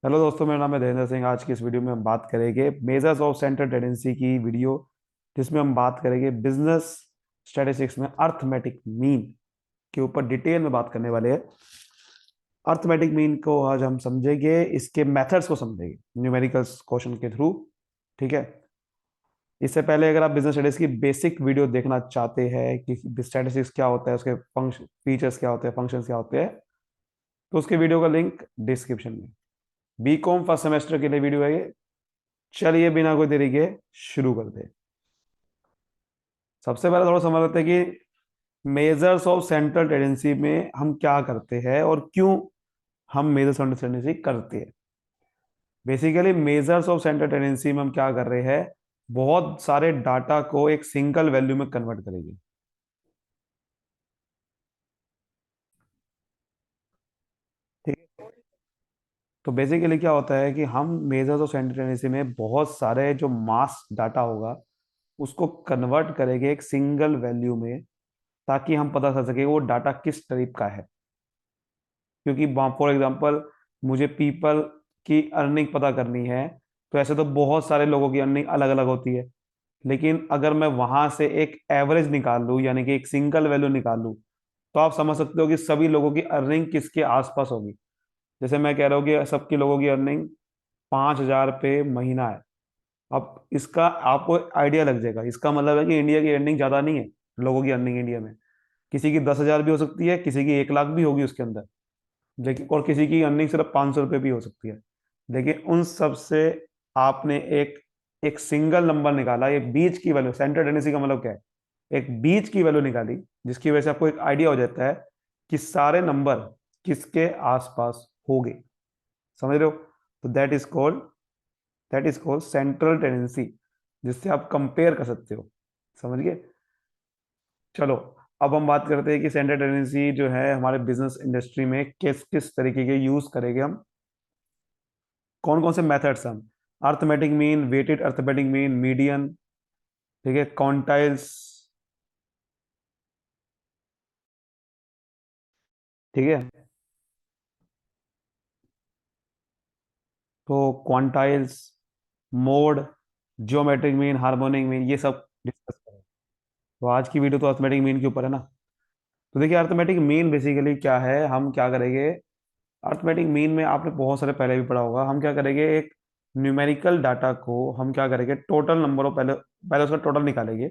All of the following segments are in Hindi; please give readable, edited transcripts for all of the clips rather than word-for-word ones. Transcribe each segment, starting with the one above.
हेलो दोस्तों, मेरा नाम है धीरेन्द्र सिंह। आज की इस वीडियो में हम बात करेंगे मेजर्स ऑफ सेंट्रल टेंडेंसी की वीडियो, जिसमें हम बात करेंगे बिजनेस स्टैटिस्टिक्स में अर्थमेटिक मीन के ऊपर डिटेल में बात करने वाले हैं। अर्थमेटिक मीन को आज हम समझेंगे, इसके मेथड्स को समझेंगे न्यूमेरिकल्स क्वेश्चन के थ्रू। ठीक है। इससे पहले अगर आप बिजनेस स्टडीज की बेसिक वीडियो देखना चाहते हैं कि स्टैटिस्टिक्स क्या होता है, उसके फंक्शन फीचर्स क्या होते हैं, फंक्शंस क्या होते हैं, तो उसके वीडियो का लिंक डिस्क्रिप्शन में। बीकॉम फर्स्ट सेमेस्टर के लिए वीडियो है ये। चलिए बिना कोई देरी के शुरू करते हैं। सबसे पहले थोड़ा समझ लेते हैं कि मेजर्स ऑफ सेंट्रल टेंडेंसी में हम क्या करते हैं और क्यों हम मेजर्स ऑफ टेंडेंसी करते हैं। Basically measures of central tendency में हम क्या कर रहे हैं, बहुत सारे डाटा को एक सिंगल वैल्यू में कन्वर्ट करेंगे। ठीक है। तो बेसिकली क्या होता है कि हम मेजर्स ऑफ सेंट्रल टेंडेंसी में बहुत सारे जो मास डाटा होगा उसको कन्वर्ट करेंगे एक सिंगल वैल्यू में, ताकि हम पता कर सके वो डाटा किस टाइप का है। क्योंकि फॉर एग्जांपल मुझे पीपल की अर्निंग पता करनी है, तो ऐसे तो बहुत सारे लोगों की अर्निंग अलग अलग होती है। लेकिन अगर मैं वहां से एक एवरेज निकाल लूं, यानी कि एक सिंगल वैल्यू निकाल लूं, तो आप समझ सकते हो कि सभी लोगों की अर्निंग किसके आसपास होगी। जैसे मैं कह रहा हूँ कि सबकी लोगों की अर्निंग 5,000 पे महीना है। अब इसका आपको आइडिया लग जाएगा, इसका मतलब है कि इंडिया की अर्निंग ज्यादा नहीं है। लोगों की अर्निंग इंडिया में किसी की 10,000 भी हो सकती है, किसी की 1 लाख भी होगी उसके अंदर। लेकिन और किसी की अर्निंग सिर्फ 500 रुपये भी हो सकती है। लेकिन उन सब से आपने एक एक सिंगल नंबर निकाला, एक बीच की वैल्यू। सेंट्रल टेंडेंसी का मतलब क्या है, एक बीच की वैल्यू निकाली, जिसकी वजह से आपको एक आइडिया हो जाता है कि सारे नंबर किसके आसपास होंगे। समझ रहे हो? तो that is called central tendency, जिससे आप कंपेयर कर सकते हो। समझ गए? चलो, अब हम बात करते हैं कि सेंट्रल टेंडेंसी जो है हमारे बिजनेस इंडस्ट्री में किस किस तरीके के यूज करेंगे हम, कौन कौन से मेथड्स हम। Arithmetic mean, weighted arithmetic mean, median, ठीक है, क्वांटाइल्स। ठीक है। तो quantiles, mode, geometric mean, harmonic mean, ये सब डिस्कस करें। तो आज की वीडियो तो अर्थमेटिक मीन के ऊपर है ना। तो देखिए, अर्थमेटिक मीन बेसिकली क्या है, हम क्या करेंगे। अर्थमेटिक मीन में आपने बहुत सारे पहले भी पढ़ा होगा। हम क्या करेंगे, एक न्यूमेरिकल डाटा को हम क्या करेंगे, टोटल नंबर ऑफ, पहले पहले उसका टोटल निकालेंगे,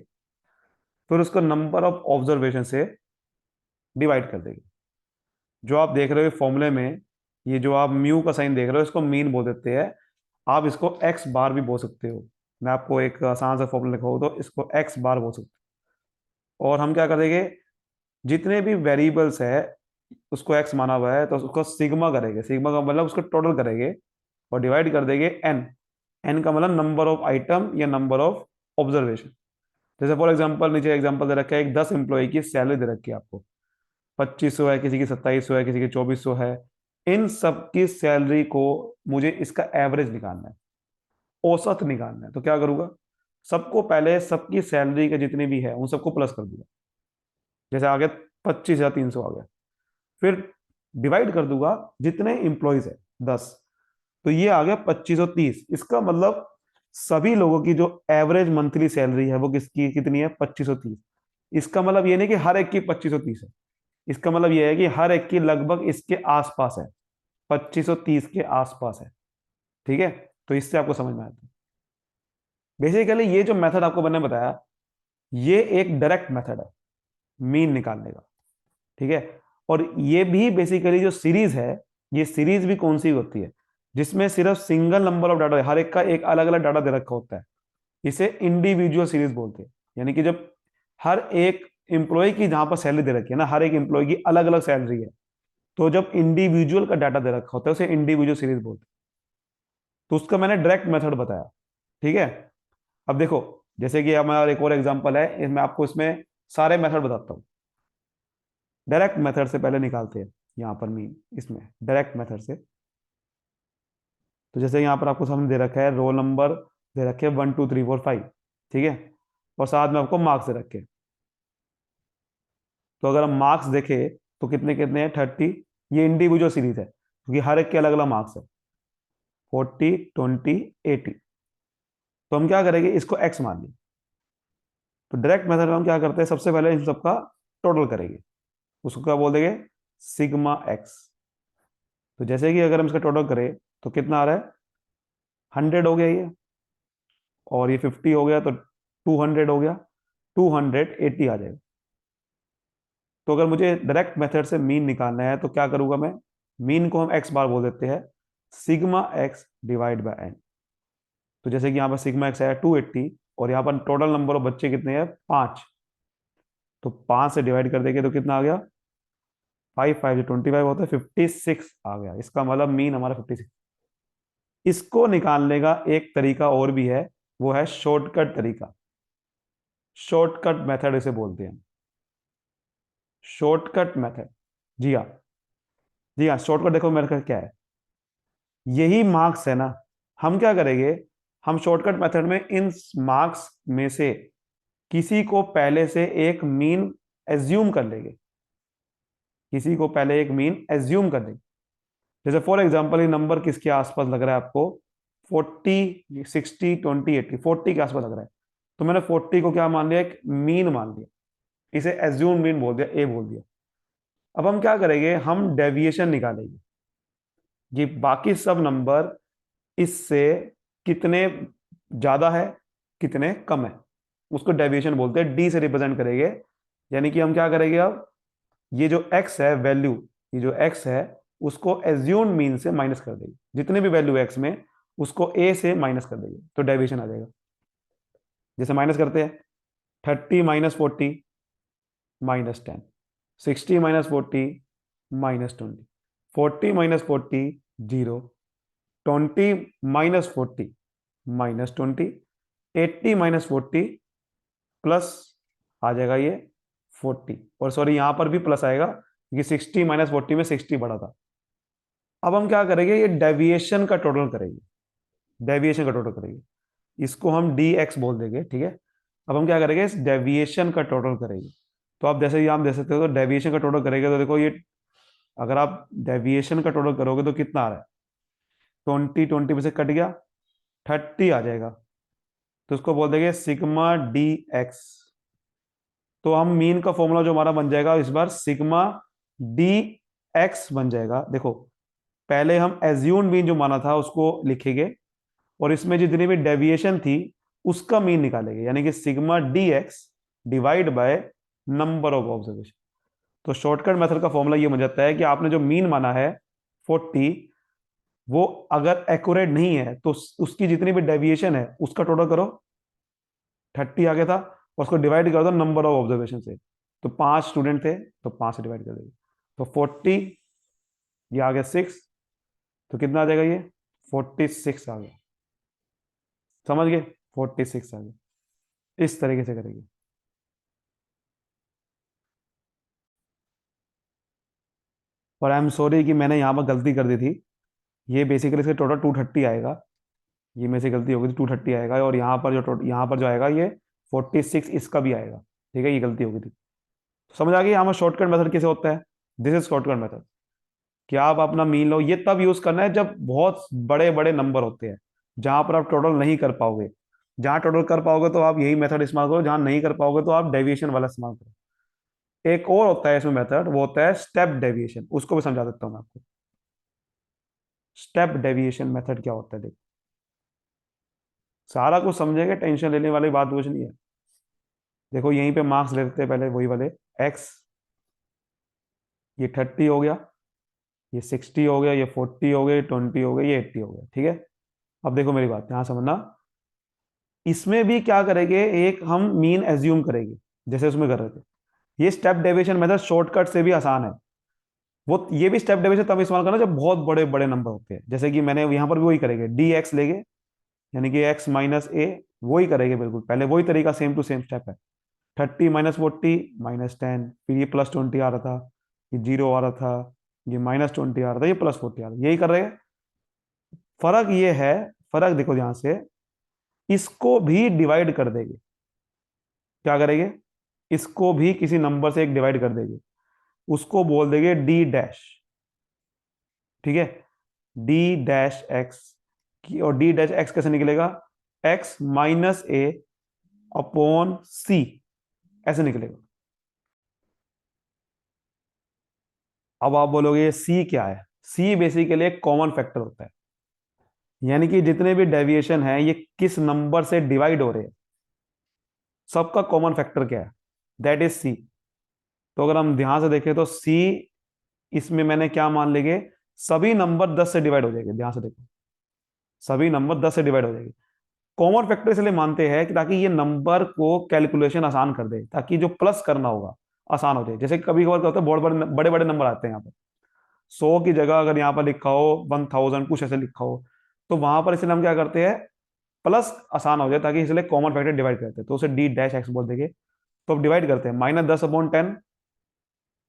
फिर उसको नंबर ऑफ ऑब्जर्वेशन से डिवाइड कर देंगे। जो आप देख रहे हो फॉर्मूले में, ये जो आप म्यू का साइन देख रहे हो, इसको मीन बोल देते हैं। आप इसको एक्स बार भी बोल सकते हो। मैं आपको एक आसान सा फॉर्मूला लिखाऊँ तो इसको एक्स बार बोल सकते हो। और हम क्या करेंगे, जितने भी वेरिएबल्स है उसको एक्स माना हुआ है, तो उसको सिग्मा करेंगे। सिग्मा का मतलब उसको टोटल करेंगे और डिवाइड कर देंगे एन। एन का मतलब नंबर ऑफ आइटम या नंबर ऑफ ऑब्जर्वेशन। जैसे फॉर एग्जांपल, नीचे एग्जांपल दे रखा है, एक 10 एम्प्लॉय की सैलरी दे रखी है आपको। 2500 है, किसी की 2700 है, किसी की 2400 है। इन सब की सैलरी को मुझे इसका एवरेज निकालना है, औसत निकालना है। तो क्या करूंगा, सबको पहले सबकी सैलरी का जितनी भी है उन सबको प्लस कर दूंगा। जैसे आ गया 25,300 आ गया। फिर डिवाइड कर दूंगा, जितने इंप्लॉइज है 10, तो ये आ गया 2530। इसका मतलब सभी लोगों की जो एवरेज मंथली सैलरी है वो किसकी कितनी है, 2530। इसका मतलब ये नहीं कि हर एक की 2530 है। इसका मतलब ये है कि हर एक की लगभग इसके आसपास है, 2530 के आसपास है। ठीक है। तो इससे आपको समझ में आता है। बेसिकली ये जो मेथड आपको मैंने बताया, ये एक डायरेक्ट मेथड है मीन निकालने का। ठीक है। और ये भी बेसिकली जो सीरीज है, ये सीरीज भी कौन सी होती है, जिसमें सिर्फ सिंगल नंबर ऑफ डाटा, हर एक का एक अलग अलग डाटा दे रखा होता है। इसे इंडिविजुअल सीरीज बोलते हैं। यानी कि जब हर एक एम्प्लॉय की जहां पर सैलरी दे रखी है ना, हर एक एम्प्लॉय की अलग अलग सैलरी है, तो जब इंडिविजुअल का डाटा दे रखा होता है उसे इंडिविजुअल सीरीज बोलते हैं। तो उसका मैंने डायरेक्ट मेथड बताया। ठीक है। अब देखो, जैसे कि हमारा एक और एग्जांपल है, मैं आपको इसमें सारे मेथड बताता हूँ। डायरेक्ट मेथड से पहले निकालते हैं यहाँ पर मीन, इसमें डायरेक्ट मेथड से। तो जैसे यहाँ पर आपको सामने दे रखा है, रोल नंबर दे रखे 1 2 3 4 5। ठीक है। और साथ में आपको मार्क्स दे रखे हैं। तो अगर हम मार्क्स देखें तो कितने कितने हैं, 30। ये इंडिविजुअल सीरीज है क्योंकि हर एक के अलग अलग मार्क्स है। 40, 20, 80। तो हम क्या करेंगे, इसको x मान लें। तो डायरेक्ट मेथड में हम क्या करते हैं, सबसे पहले इन सबका टोटल करेंगे। उसको क्या बोल देंगे, सिग्मा एक्स। तो जैसे कि अगर हम इसका टोटल करें तो कितना आ रहा है, 100 हो गया ये, और ये 50 हो गया, तो 200 हो गया, 280 आ जाएगा। तो अगर मुझे डायरेक्ट मेथड से मीन निकालना है तो क्या करूंगा मैं, मीन को हम एक्स बार बोल देते हैं, sigma x divide by n. तो जैसे कि यहाँ पर सिग्मा एक्स है 280, और यहाँ पर टोटल नंबर ऑफ बच्चे कितने हैं, 5। तो 5 से डिवाइड कर देंगे तो कितना आ गया, 5 5 जो 25 होता है, 56 आ गया। इसका मतलब मीन हमारा 56। इसको निकालने का एक तरीका और भी है, वो है शॉर्टकट तरीका। शॉर्टकट मेथड इसे बोलते हैं, शॉर्टकट मेथड। जी हाँ, जी हाँ, शॉर्टकट देखो मेथड क्या है, यही मार्क्स है ना। हम क्या करेंगे, हम शॉर्टकट मेथड में इन मार्क्स में से किसी को पहले से एक मीन एज्यूम कर लेंगे, किसी को पहले एक मीन एज्यूम कर लेंगे। जैसे फॉर एग्जांपल ये नंबर किसके आसपास लग रहा है आपको, 40, 60, 20, 80, 40 के आसपास लग रहा है। तो मैंने 40 को क्या मान लिया, एक मीन मान लिया, इसे एज्यूम मीन बोल दिया, ए बोल दिया। अब हम क्या करेंगे, हम डेविएशन निकालेंगे, ये बाकी सब नंबर इससे कितने ज्यादा है, कितने कम है, उसको डेविएशन बोलते हैं, डी से रिप्रेजेंट करेंगे। यानी कि हम क्या करेंगे अब, ये जो x है वैल्यू, ये जो x है उसको एज्यूम मीन से माइनस कर देंगे, जितने भी वैल्यू x में उसको a से माइनस कर देंगे तो डेविएशन आ जाएगा। जैसे माइनस करते हैं, 30 minus 40 -10, 60 minus 40 -20, 40 minus 40 0, 20 minus 40 -20, 80 minus 40 plus आ जाएगा ये 40, और सॉरी यहां पर भी प्लस आएगा क्योंकि 60 माइनस 40 में 60 बढ़ा था। अब हम क्या करेंगे, ये डेविएशन का टोटल करेंगे, डेविएशन का टोटल करेंगे, इसको हम डी एक्स बोल देंगे, ठीक है। अब हम क्या करेंगे, इस डेविएशन का टोटल करेंगे। तो आप जैसे यहाँ दे सकते हो, तो डेविएशन का टोटल करेंगे तो देखो ये, अगर आप डेविएशन का टोटल करोगे तो कितना आ रहा है, 20, 20 में से कट गया, 30 आ जाएगा। तो उसको बोल देंगे सिग्मा डी एक्स। तो हम मीन का फॉर्मूला जो हमारा बन जाएगा इस बार, सिग्मा डी एक्स बन जाएगा। देखो पहले हम एज्यूम मीन जो माना था उसको लिखेंगे, और इसमें जितनी भी डेविएशन थी उसका मीन निकालेंगे, यानी कि sigma D X divide by number of observation. तो शॉर्टकट मेथड का फॉर्मूला ये बन जाता है कि आपने जो मीन माना है 40, वो अगर एक्यूरेट नहीं है तो उसकी जितनी भी डेविएशन है उसका टोटल करो, 30 आ गया था, और उसको डिवाइड कर दो नंबर ऑफ ऑब्जर्वेशन से। तो 5 स्टूडेंट थे तो 5 से डिवाइड कर देंगे, तो 40, ये आ गया 6, तो कितना आ जाएगा ये, 46 आ गया। समझ गए, 46 आ गया। इस तरीके से करेंगे। और आई एम सॉरी कि मैंने यहाँ पर गलती कर दी थी, ये बेसिकली इसका टोटल 230 आएगा, ये मेरे से गलती हो गई थी, 230 आएगा, और यहाँ पर जो यहाँ पर जो आएगा ये 46 इसका भी आएगा, ठीक है, ये गलती हो गई थी। तो समझ आ गई यहाँ पर शॉर्टकट मेथड कैसे होता है, दिस इज शॉर्टकट मेथड। कि आप अपना मीन लो, ये तब यूज करना है जब बहुत बड़े बड़े नंबर होते हैं, जहां पर आप टोटल नहीं कर पाओगे। जहां टोटल कर पाओगे तो आप यही मेथड इस्तेमाल करो, जहां नहीं कर पाओगे तो आप डेविएशन वाला इस्तेमाल करो। एक और होता है इसमें मेथड, वो होता है स्टेप डेविएशन, उसको भी समझा देता हूं मैं आपको। स्टेप डेविएशन मेथड क्या होता है, देखो सारा कुछ समझेंगे, टेंशन लेने वाली बात कुछ नहीं है। देखो यहीं पे मार्क्स ले लेते हैं पहले, वही वाले एक्स, ये 30 हो गया, ये 60 हो गया, ये 40 हो गया, ये 20 हो गया, ये 80 हो गया, ठीक है। अब देखो मेरी बात ध्यान समझना, इसमें भी क्या करेंगे, एक हम मीन एज्यूम करेंगे जैसे उसमें कर रहे थे। ये स्टेप डेविएशन मेथड शॉर्टकट से भी आसान है। वो ये भी स्टेप डेविएशन तब इस्तेमाल करना जब बहुत बड़े बड़े नंबर होते हैं, जैसे कि मैंने यहां पर भी वही करेंगे, डी एक्स लेंगे, यानी कि एक्स माइनस ए, वही करेंगे बिल्कुल पहले, वही तरीका, सेम टू सेम स्टेप है। 30 माइनस 40 -10, फिर ये +20 आ रहा था, ये 0 आ रहा था, ये -20 आ रहा था, ये +40 आ रहा था, यही कर रहे हैं। फर्क ये है, फर्क देखो ध्यान से, इसको भी डिवाइड कर देंगे। क्या करेंगे, इसको भी किसी नंबर से एक डिवाइड कर देंगे, उसको बोल देंगे डी डैश, ठीक है, डी डैश एक्स और डी डैश एक्स कैसे निकलेगा, एक्स माइनस ए अपॉन सी, ऐसे निकलेगा। अब आप बोलोगे सी क्या है, सी बेसिकली एक कॉमन फैक्टर होता है, यानी कि जितने भी डेविएशन है ये किस नंबर से डिवाइड हो रहे हैं, सबका कॉमन फैक्टर क्या है, दैट इज सी। तो अगर हम ध्यान से देखें तो सी, इसमें मैंने क्या मान लेंगे, सभी नंबर 10 से डिवाइड हो जाएंगे, ध्यान से देखो, सभी नंबर 10 से डिवाइड हो जाएंगे। कॉमन फैक्टर इसलिए मानते हैं कि ताकि ये नंबर को कैलकुलेशन आसान कर दे, ताकि जो प्लस करना होगा आसान हो जाए। जैसे कभी कभार क्या होता है, बहुत बड़े बड़े बड़े नंबर आते हैं यहाँ पर, 100 की जगह अगर यहाँ पर लिखा हो 1000 कुछ ऐसे लिखा हो, तो वहां पर इसलिए हम क्या करते हैं, प्लस आसान हो जाए, ताकि इसलिए कॉमन फैक्टर डिवाइड करते हैं, तो उसे डी डैश एक्स बोल देंगे। तो अब डिवाइड करते हैं, -10/10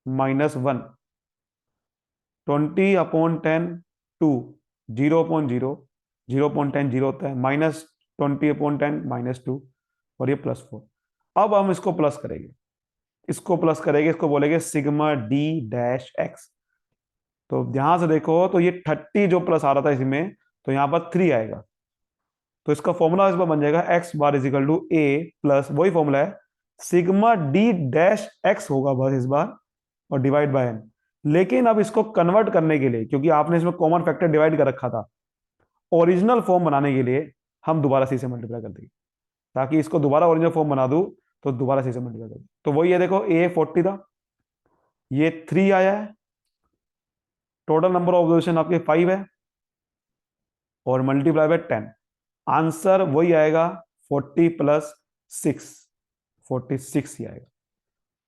-1, 20/10 2, 0/0, 0/10 जीरो होता है, -20/10 -2, और ये +4। अब हम इसको प्लस करेंगे, इसको प्लस करेंगे, इसको बोलेंगे सिग्मा डी डैश एक्स। तो ध्यान से देखो, तो ये 30 जो प्लस आ रहा था इसमें, तो यहां पर 3 आएगा, तो इसका फॉर्मूला इस बार बन जाएगा x bar is equal to A plus, वही फॉर्मूला है, सिग्मा डी डैश एक्स होगा बस इस बार, और डिवाइड बाय एन। लेकिन अब इसको कन्वर्ट करने के लिए, क्योंकि आपने इसमें कॉमन फैक्टर डिवाइड कर रखा था, ओरिजिनल फॉर्म बनाने के लिए हम दोबारा सी से मल्टीप्लाई कर देंगे, ताकि इसको दोबारा ओरिजिनल फॉर्म बना दूं, तो दोबारा सी से मल्टीप्लाई कर दें। तो वही है, देखो ए 40 था, ये 3 आया है, टोटल नंबर ऑफ ऑब्जर्वेशन आपके 5 है, और मल्टीप्लाई बाय 10, आंसर वही आएगा 40 प्लस 6, 46 ही आएगा।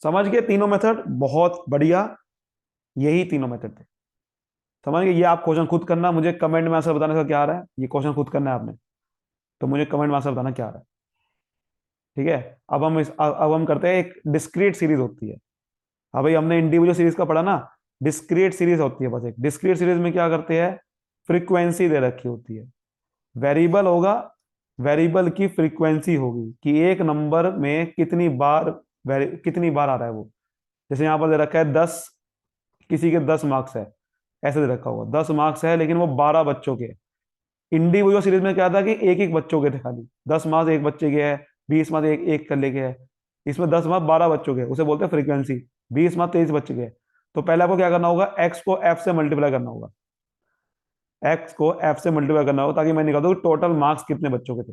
समझ गए तीनों मेथड, बहुत बढ़िया, यही तीनों मेथड थे। समझ गए, ये आप क्वेश्चन खुद करना, मुझे कमेंट में आंसर बताने का क्या आ रहा है, ये क्वेश्चन खुद करना है आपने, तो मुझे कमेंट में आंसर बताना क्या आ रहा है। ठीक है, अब हम करते हैं, एक डिस्क्रीट सीरीज होती है। हाँ भाई, हमने इंडिविजुअल सीरीज का पढ़ा ना, डिस्क्रीट सीरीज होती है, बस एक डिस्क्रीट सीरीज में क्या करते हैं, फ्रीक्वेंसी दे रखी होती है, वेरिएबल होगा, वेरिएबल की फ्रीक्वेंसी होगी कि एक नंबर में कितनी बार आ रहा है वो। जैसे यहां पर दे रखा है 10, किसी के 10 मार्क्स है, ऐसे दे रखा हुआ 10 मार्क्स है, लेकिन वो 12 बच्चों के। इंडिविजुअल सीरीज में क्या था कि एक एक बच्चों के थे, खाली 10 मार्क्स एक बच्चे के है, 20 मार्क्स एक एक कर लेके है, इसमें 10 मार्क्स 12 बच्चों के, उसे बोलते हैं फ्रीक्वेंसी। 20 मार्क्स 23 बच्चे के है। तो पहले आपको क्या करना होगा, एक्स को एफ से मल्टीप्लाई करना होगा, एक्स को एफ से मल्टीप्लाई करना होगा, ताकि मैं निकाल दूं टोटल मार्क्स कितने बच्चों के थे।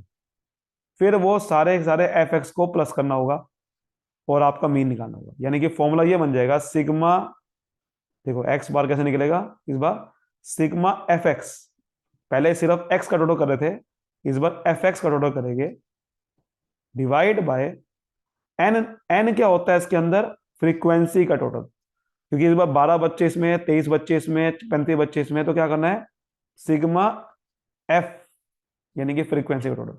फिर वो सारे के सारे एफ एक्स को प्लस करना होगा, और आपका मीन निकालना होगा, यानी कि फॉर्मूला ये बन जाएगा सिग्मा, देखो एक्स बार कैसे निकलेगा इस बार, सिग्मा एफ एक्स, पहले सिर्फ एक्स का टोटल कर रहे थे, इस बार एफ एक्स का टोटल करेंगे, डिवाइड बाय एन। एन क्या होता है इसके अंदर, फ्रीक्वेंसी का टोटल, क्योंकि इस बार 12 बच्चे इसमें, 23 बच्चे इसमें, 35 बच्चे इसमें, तो क्या करना है, सिग्मा एफ, यानी कि फ्रीक्वेंसी का टोटल।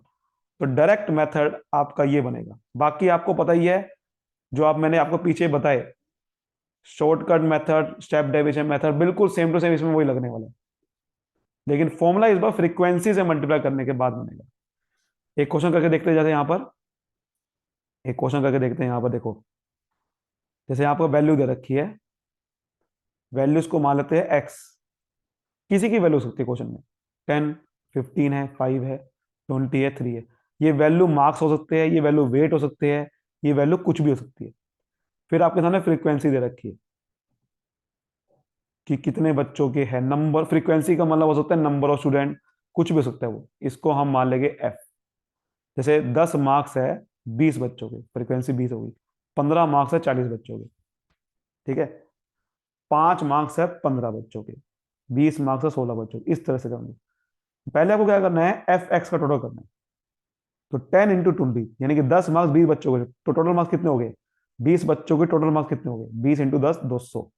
तो डायरेक्ट मेथड आपका ये बनेगा। बाकी आपको पता ही है, जो मैंने आपको पीछे बताए, shortcut method, step deviation method, बिल्कुल सेम टू सेम इसमें वही लगने वाला है, लेकिन फॉर्मूला इस बार फ्रीक्वेंसी से मल्टीप्लाई करने के बाद बनेगा। एक क्वेश्चन करके देखते जाते हैं यहां पर, एक क्वेश्चन करके देखते हैं यहां पर, देखो जैसे यहाँ पर वैल्यू दे रखी है, वैल्यूज को मान लेते हैं एक्स, किसी की वैल्यू हो सकती है क्वेश्चन में, 10, 15 है, 5 है, 20 है, 3 है। ये वैल्यू मार्क्स हो सकते हैं, ये वैल्यू वेट हो सकते हैं, ये वैल्यू कुछ भी हो सकती है। फिर आपके सामने फ्रीक्वेंसी दे रखी है कि कितने बच्चों के है, नंबर, फ्रीक्वेंसी का मतलब हो सकता है नंबर ऑफ स्टूडेंट, कुछ भी हो सकता है वो, इसको हम मान लेंगे एफ। जैसे 10 मार्क्स है 20 बच्चों के, फ्रीक्वेंसी 20 होगी, 15 मार्क्स है 40 बच्चों के, ठीक है, 5 मार्क्स है 15 बच्चों के, 20 मार्क्स है 16 बच्चों के, इस तरह से करेंगे। पहले आपको क्या करना है, एफ एक्स का टोटल करना है, तो 10 × 20, यानी कि 10 मार्क्स 20 बच्चों के, तो टोटल मार्क्स कितने हो गए, 20 बच्चों के टोटल मार्क्स कितने हो गए, 20 × 10 200,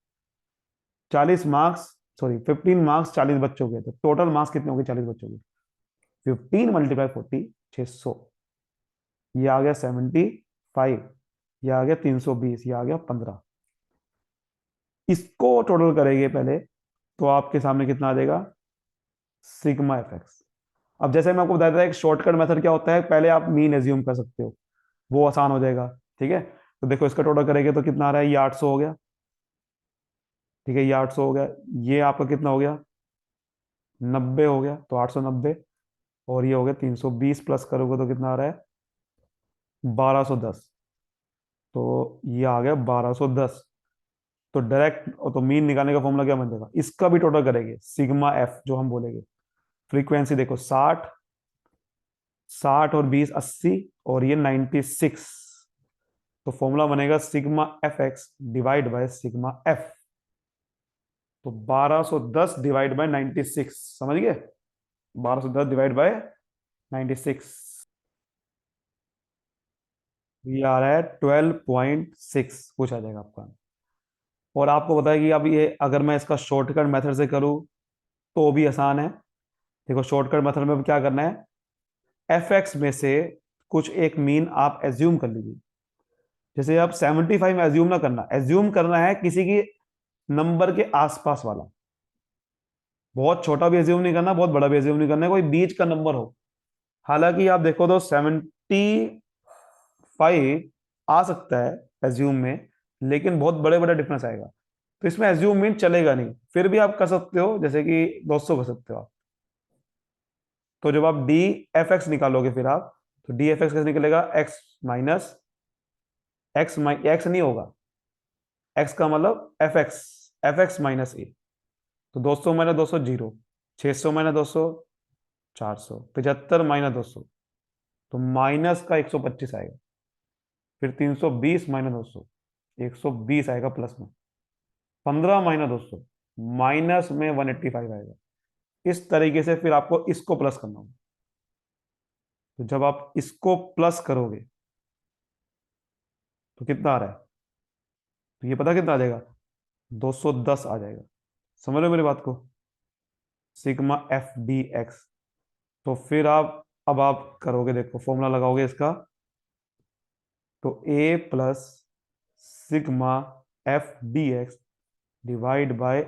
40 मार्क्स, सॉरी 15 मार्क्स 40 बच्चों के, तो टोटल मार्क्स कितने हो गए 40 बच्चों के, 15 × 40 600, ये आ गया 75, ये आ गया 320, ये आ गया 15। इसको टोटल करेंगे पहले, तो आपके सामने कितना आ जाएगा, सिग्मा एफ एक्स। अब जैसे मैं आपको बताया था, एक शॉर्टकट मेथड क्या होता है, पहले आप मीन एज्यूम कर सकते हो, वो आसान हो जाएगा। ठीक है, तो देखो इसका टोटल करेंगे तो कितना आ रहा है, ये 800 हो गया, ठीक है, ये 800 हो गया, ये आपका कितना हो गया 90 हो गया, तो 890, और ये हो गया 320 प्लस करोगे तो कितना आ रहा है? 1210। तो ये आ गया 1210। तो डायरेक्ट तो मीन निकालने का फॉर्मूला क्या बन जाएगा? इसका भी टोटल करेंगे, सिग्मा एफ जो हम बोलेंगे। फ्रीक्वेंसी देखो 60, 60 और 20 80, और ये 96। तो फॉर्मूला बनेगा sigma F x divide by sigma F. तो 1210 डिवाइड बाय 96, समझ गए? 1210 डिवाइड बाय 96, ये आ रहा है 12.6 कुछ आ जाएगा आपका। और आपको पता है कि अब ये अगर मैं इसका शॉर्टकट मेथड से करूँ तो भी आसान है। देखो शॉर्टकट मेथड में अब क्या करना है, एफ एक्स में से कुछ एक मीन आप एज्यूम कर लीजिए। जैसे आप 75 में एज्यूम ना करना, एज्यूम करना है किसी की नंबर के आसपास वाला। बहुत छोटा भी एज्यूम नहीं करना, बहुत बड़ा भी एज्यूम नहीं करना है, कोई बीच का नंबर हो। हालांकि आप देखो तो 75 आ सकता है एज्यूम में, लेकिन बहुत बड़े बड़े डिफरेंस आएगा। तो इसमें एज्यूम मीन चलेगा नहीं, फिर भी आप कर सकते हो, जैसे कि 200 कर सकते हो आप। तो जब आप डी एफ एक्स निकालोगे फिर आप, तो डी एफ एक्स कैसे निकलेगा? एक्स माइनस एक्स, एक्स नहीं होगा, एक्स का मतलब F X, F X minus A. तो 200 माइनस 200 जीरो, 600 माइनस 200 400, 75 माइनस 200 तो माइनस का 125 आएगा। फिर 320 माइनस 200, 120 आएगा प्लस में। 15 माइनस 200 माइनस में 185 आएगा। इस तरीके से फिर आपको इसको प्लस करना होगा। तो जब आप इसको प्लस करोगे तो कितना आ रहा है? तो ये पता कितना आ जाएगा? 210 आ जाएगा। समझ रहे हो मेरी बात को? Sigma F D x. तो फिर आप अब आप करोगे, देखो फॉर्मूला लगाओगे इसका, तो A plus sigma F D X divide by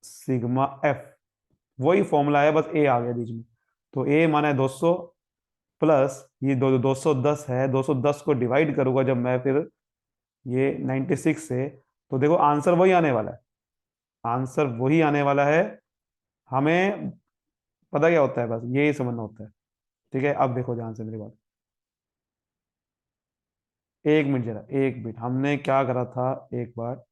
sigma F. वही फॉर्मूला है, बस ए आ गया बीच में। तो ए माना है 200 प्लस ये 210 है, 210 को डिवाइड करूंगा जब मैं फिर ये 96 से, तो देखो आंसर वही आने वाला है। आंसर वही आने वाला है। हमें पता क्या होता है, बस यही समझना होता है। ठीक है, अब देखो ध्यान से मेरी बात। एक मिनट जरा, एक मिनट, हमने क्या करा था एक बार।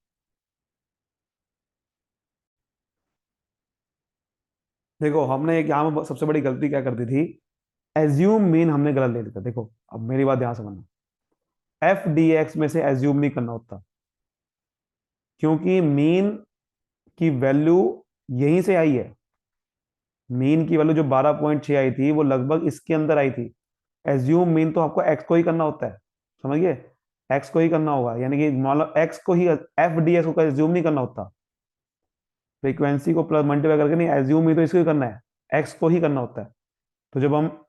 देखो हमने एक यहाँ में सबसे बड़ी गलती क्या कर दी थी, एज्यूम मीन हमने गलत ले लिया था। देखो अब मेरी बात ध्यान से समझना, एफ डी एक्स में से एज्यूम नहीं करना होता, क्योंकि मीन की वैल्यू यहीं से आई है। मीन की वैल्यू जो 12.6 आई थी वो लगभग इसके अंदर आई थी। एज्यूम मीन तो आपको एक्स को ही करना होता है, समझिए, एक्स को ही करना होगा, यानी कि मान लो एक्स को ही, एफ डी एक्स को एज्यूम नहीं करना होता। फ्रीक्वेंसी को प्लस मल्टीप्लाई करके नहीं, एज्यूम ही तो इसको ही करना है, एक्स को ही करना होता है। तो जब हम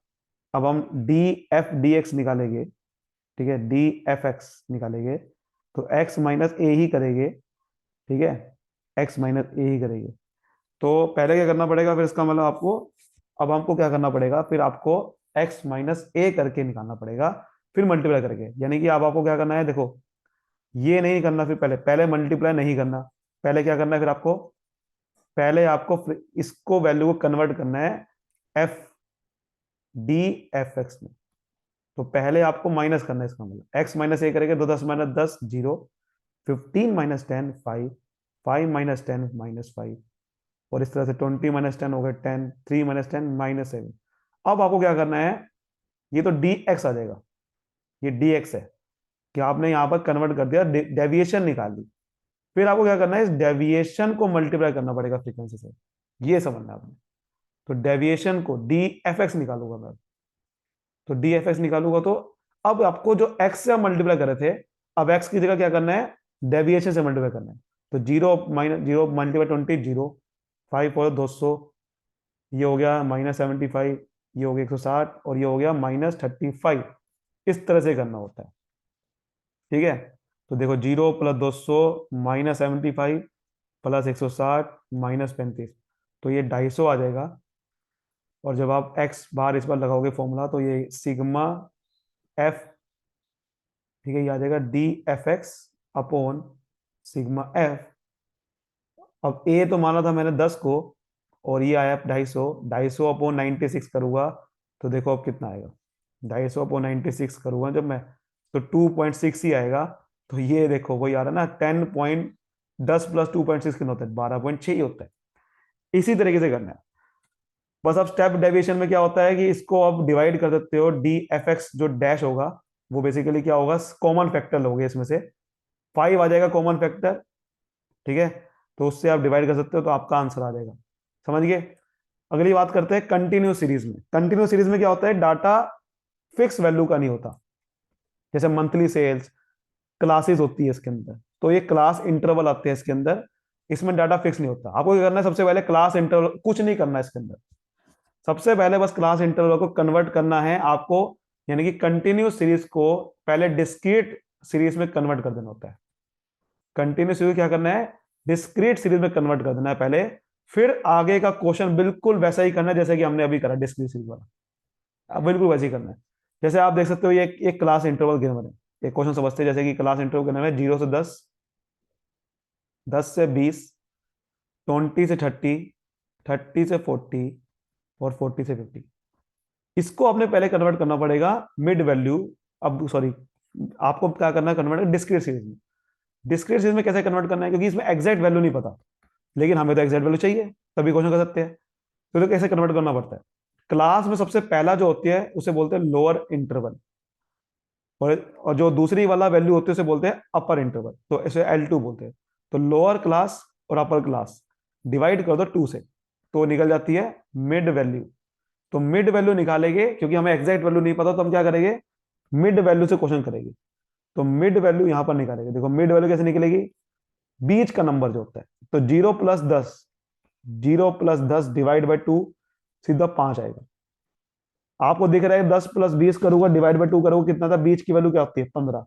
अब हम डी एफ डी एक्स निकालेंगे, ठीक है, डी एफ एक्स निकालेंगे, तो एक्स माइनस ए ही करेंगे। ठीक है, एक्स माइनस ए ही करेंगे। तो पहले क्या करना पड़ेगा फिर इसका मतलब आपको, अब हमको क्या करना पड़ेगा, फिर आपको एक्स माइनस ए करके निकालना पड़ेगा, फिर मल्टीप्लाई करके। यानी कि अब आपको क्या करना है, देखो ये नहीं करना, फिर पहले पहले मल्टीप्लाई नहीं करना। पहले क्या करना है फिर आपको, पहले आपको इसको वैल्यू को कन्वर्ट करना है एफ डी एफ एक्स में। तो पहले आपको माइनस करना है, इसका मतलब एक्स माइनस ए करेंगे, 2 10 माइनस 10 जीरो, 15 माइनस 10 5, 5 माइनस 10 -5, और इस तरह से 20 माइनस 10 हो गए 10, 3 माइनस 10 -7। अब आपको क्या करना है, ये तो डी एक्स आ जाएगा, ये डी एक्स है कि आपने यहां पर कन्वर्ट कर दिया, डेविएशन निकाल दी। फिर आपको क्या करना है, इस डेविएशन को मल्टीप्लाई करना पड़ेगा फ्रीक्वेंसी से। ये समझना आपने। तो डेविएशन को डी एफ एक्स निकालूंगा मैं, तो डी एफ एक्स निकालूंगा तो अब आपको जो एक्स से मल्टीप्लाई कर रहे थे, अब एक्स की जगह क्या करना है, डेविएशन से मल्टीप्लाई करना है। तो zero minus zero multiply 20 zero, 5 और 200, ये हो गया -75, ये हो गया 160, और ये हो गया -35। इस तरह से करना होता है। ठीक है, तो देखो 0 + 200 -75 +160 -35, तो ये 250 आ जाएगा। और जब आप एक्स बार इस बार लगाओगे फॉर्मूला, तो ये सिग्मा एफ, ठीक है, ये आ जाएगा D F x upon sigma F. अब ए तो माना था मैंने 10 को, और ये आया 250, 250 अपॉन 96 करूंगा तो देखो अब कितना आएगा, 250/96 करूंगा जब मैं, तो 2.6 ही आएगा। तो ये देखो वही आ रहा है ना, 10 प्लस 2.6 कितना होता है, 12.6 ही होता है। इसी तरीके से करना है। बस अब स्टेप डेविएशन में क्या होता है कि इसको अब डिवाइड कर देते हो, डी एफ एक्स जो डैश होगा वो बेसिकली क्या होगा, कॉमन फैक्टर लोगे इसमें से, 5 आ जाएगा कॉमन फैक्टर, ठीक है। तो उससे आप डिवाइड कर सकते हो तो आपका आंसर आ जाएगा। समझ गए। अगली बात करते हैं कंटिन्यूस सीरीज में। कंटिन्यूस सीरीज में क्या होता है, डाटा फिक्स वैल्यू का नहीं होता। जैसे मंथली सेल्स, क्लासेस होती है इसके अंदर, तो ये क्लास इंटरवल आते हैं इसके अंदर, इसमें डाटा फिक्स नहीं होता। आपको क्या करना है, सबसे पहले क्लास इंटरवल, कुछ नहीं करना है इसके अंदर, सबसे पहले बस क्लास इंटरवल को कन्वर्ट करना है आपको, यानी कि कंटिन्यूस सीरीज को पहले डिस्क्रीट सीरीज में कन्वर्ट कर देना होता है। कंटिन्यूस सीरीज क्या करना है, डिस्क्रीट सीरीज में कन्वर्ट कर देना है पहले, फिर आगे का क्वेश्चन बिल्कुल वैसा ही करना है जैसे कि हमने अभी करा डिस्क्रीट सीरीज वाला, अब बिल्कुल वैसे ही करना है। जैसे आप देख सकते हो ये एक क्लास इंटरवल गिवन है, एक क्वेश्चन समझते हैं, जैसे कि क्लास इंटरवल गिवन है 0 से 10, 10 से 20, 20 से 30, 30 से 40 और 40 से 50। इसको आपने पहले कन्वर्ट करना पड़ेगा मिड वैल्यू, अब सॉरी, आपको क्या करना है, कन्वर्ट डिस्क्रीट सीरीज में। डिस्क्रीट सीरीज में कैसे कन्वर्ट करना है, क्योंकि इसमें एग्जैक्ट वैल्यू नहीं पता, लेकिन हमें तो एग्जैक्ट वैल्यू चाहिए तभी क्वेश्चन कर सकते हैं। तो कैसे कन्वर्ट करना पड़ता है, क्लास में सबसे पहला जो होती है उसे बोलते हैं लोअर इंटरवल, और जो दूसरी वाला वैल्यू होती है उसे बोलते हैं अपर इंटरवल, तो इसे L2 बोलते हैं। तो लोअर क्लास और अपर क्लास डिवाइड कर दो 2 से, तो निकल जाती है मिड वैल्यू। तो मिड वैल्यू निकालेंगे, क्योंकि हमें एग्जैक्ट वैल्यू नहीं पता, तो हम क्या करेंगे, मिड वैल्यू से क्वेश्चन करेंगे। तो मिड वैल्यू यहां पर निकालेंगे, देखो मिड वैल्यू कैसे निकलेगी, बीच का नंबर जो होता है, तो 0 + 10, 0 + 10 डिवाइड बाई 2, सीधा 5 आएगा। आपको दिख रहा है 10 + 20 करूंगा डिवाइड बाई 2 करूंगा, कितना था, बीच की वैल्यू क्या होती है, 15।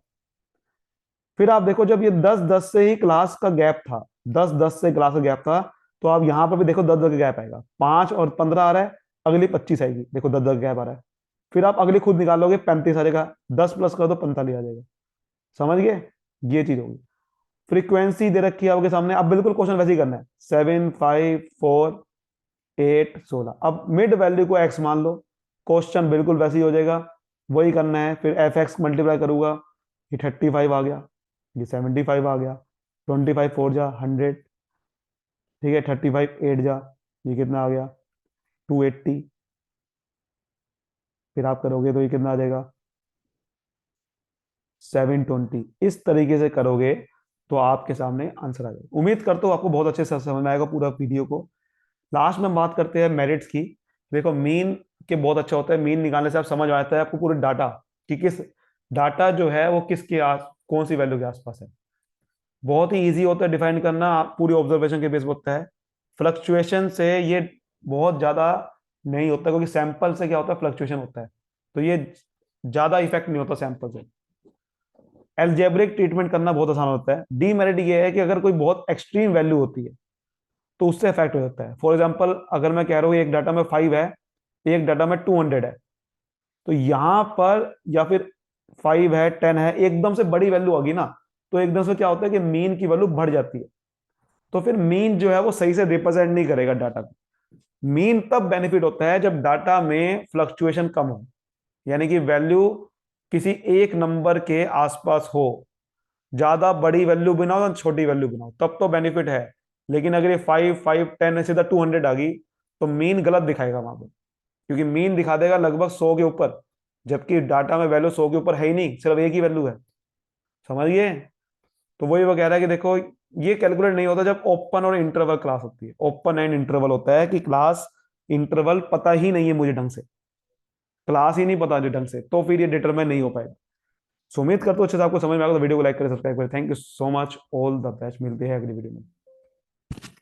फिर आप देखो जब ये 10 10 से ही क्लास का गैप था, 10 10 से क्लास का गैप था, तो आप यहां पर भी देखो 10 10 का गैप आएगा, 5 और 15 आ रहा है, अगली 25 आएगी, देखो 10 10 का गैप आ रहा है। फिर आप अगली खुद निकालोगे, 35 आ जाएगा, 10 प्लस कर दो 45 आ जाएगा। समझ गए, ये चीज होगी। फ्रीक्वेंसी दे रखी है आपके सामने, अब बिल्कुल क्वेश्चन वैसे ही करना है, 7 5 4 8 16, अब मिड वैल्यू को एक्स मान लो, क्वेश्चन बिल्कुल वैसे ही हो जाएगा, वही करना है। फिर एफ एक्स मल्टीप्लाई करूंगा, ये 35 आ गया, ये 75 आ गया, 25 4 जा 100, ठीक है, 35 8 जा, ये कितना आ गया, 280। फिर आप करोगे तो ये कितना आ जाएगा, 720। इस तरीके से करोगे तो आपके सामने आंसर आ जाएगा। उम्मीद करता हूँ आपको बहुत अच्छे से समझ में आएगा पूरा वीडियो को। लास्ट में बात करते हैं मेरिट्स की। देखो मीन के बहुत अच्छा होता है, मीन निकालने से आप समझ आता है आपको पूरे डाटा कि किस डाटा जो है वो किसके आस, कौन सी वैल्यू के आसपास है। बहुत ही इजी होता है डिफाइन करना, आप पूरी ऑब्जर्वेशन के बेस पर होता है। फ्लक्चुएशन से ये बहुत ज्यादा नहीं होता, क्योंकि सैंपल से क्या होता है, फ्लक्चुएशन होता है, तो ये ज्यादा इफेक्ट नहीं होता सैंपल से। एल्जेब्रिक ट्रीटमेंट करना बहुत आसान होता है। डीमेरिट ये है कि अगर कोई बहुत एक्सट्रीम वैल्यू होती है तो उससे इफेक्ट हो जाता है। फॉर एग्जाम्पल अगर मैं कह रहा हूँ एक डाटा में 5 है, एक डाटा में 200 है, तो यहां पर या फिर 5 है 10 है, एकदम से बड़ी वैल्यू होगी ना, तो एकदम से क्या होता है कि मीन की वैल्यू बढ़ जाती है, तो फिर मीन जो है वो सही से रिप्रेजेंट नहीं करेगा डाटा को। मीन तब बेनिफिट होता है जब डाटा में फ्लक्चुएशन कम हो, यानी कि वैल्यू किसी एक नंबर के आसपास हो, ज्यादा बड़ी वैल्यू भी ना हो, छोटी वैल्यू भी ना हो, तब तो बेनिफिट है। लेकिन अगर ये 5 5 10 सीधा 200 आ गई, तो मीन गलत दिखाएगा वहां पर, क्योंकि मीन दिखा देगा लगभग 100 के ऊपर, जबकि डाटा में वैल्यू 100 के ऊपर है ही नहीं, सिर्फ एक ही वैल्यू है। समझिए। तो वही वो कह रहा है कि देखो ये कैलकुलेट नहीं होता जब ओपन और इंटरवल क्लास होती है। ओपन एंड इंटरवल होता है कि क्लास इंटरवल पता ही नहीं है मुझे ढंग से, क्लास ही नहीं पता मुझे ढंग से, तो फिर ये डिटरमाइन नहीं हो पाएगा। सो उम्मीद करता हूँ अच्छे से आपको समझ में आएगा। तो वीडियो को लाइक करें, सब्सक्राइब करें। Thank you so much, all the best, मिलते हैं अगली वीडियो में।